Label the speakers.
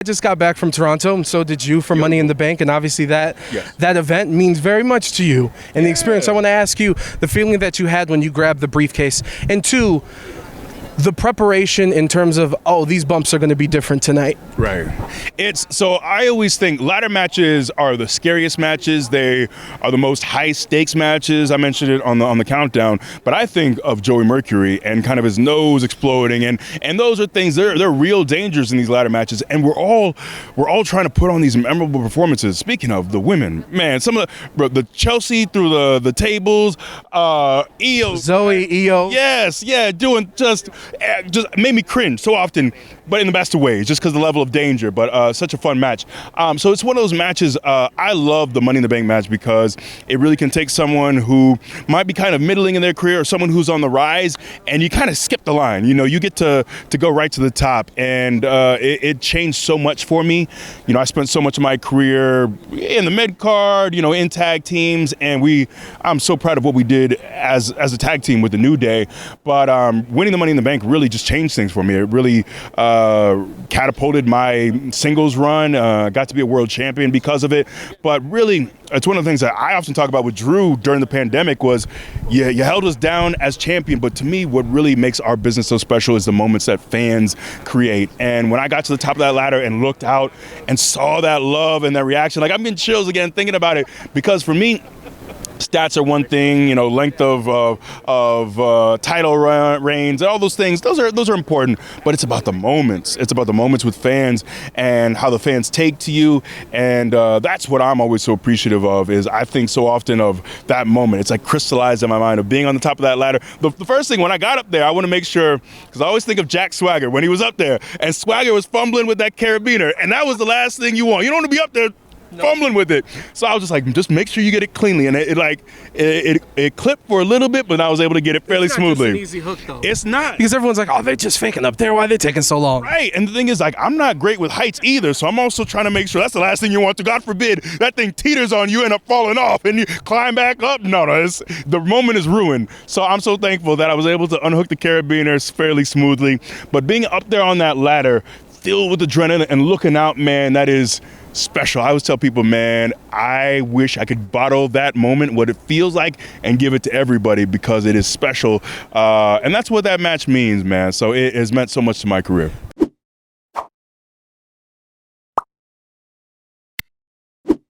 Speaker 1: I just got back from Toronto, and so did you, for Money in the Bank, and obviously that event means very much to you and the experience. I want to ask you the feeling that you had when you grabbed the briefcase, and two, the preparation in terms of, oh, these bumps are going to be different tonight.
Speaker 2: Right. So I always think ladder matches are the scariest matches. They are the most high stakes matches. I mentioned it on the countdown, but I think of Joey Mercury and kind of his nose exploding, and those are things, they're real dangers in these ladder matches, and we're all trying to put on these memorable performances. Speaking of the women, man, some of the Chelsea through the tables,
Speaker 1: Io.
Speaker 2: Yes, yeah, doing just made me cringe so often, but in the best of ways, just because the level of danger. But such a fun match. So it's one of those matches. I love the Money in the Bank match because it really can take someone who might be kind of middling in their career or someone who's on the rise, and you kind of skip the line. You know, you get to go right to the top, and it changed so much for me. You know, I spent so much of my career in the mid card, you know, in tag teams, and I'm so proud of what we did as a tag team with the New Day. But winning the Money in the Bank really just changed things for me. It really catapulted my singles run, got to be a world champion because of it. But really, it's one of the things that I often talk about with Drew during the pandemic was, you held us down as champion, but to me, what really makes our business so special is the moments that fans create. And when I got to the top of that ladder and looked out and saw that love and that reaction, like I'm getting chills again thinking about it, because for me, stats are one thing, you know, length of title reigns, all those things. Those are important, but it's about the moments. It's about the moments with fans and how the fans take to you, and that's what I'm always so appreciative of. Is I think so often of that moment. It's like crystallized in my mind of being on the top of that ladder. The first thing when I got up there, I want to make sure, because I always think of Jack Swagger when he was up there, and Swagger was fumbling with that carabiner, and that was the last thing you want. You don't want to be up there fumbling with it. So I was just like, just make sure you get it cleanly. And it clipped for a little bit, but I was able to get it fairly smoothly.
Speaker 1: It's an easy hook, though.
Speaker 2: It's not.
Speaker 1: Because everyone's like, oh, they're just faking up there. Why are they taking so long?
Speaker 2: Right. And the thing is, like, I'm not great with heights either. So I'm also trying to make sure that's the last thing you want to, God forbid, that thing teeters on you and up falling off and you climb back up. No, the moment is ruined. So I'm so thankful that I was able to unhook the carabiners fairly smoothly. But being up there on that ladder, filled with adrenaline and looking out, man, that is special. I always tell people, man, I wish I could bottle that moment, what it feels like, and give it to everybody because it is special. And that's what that match means, man. So it has meant so much to my career.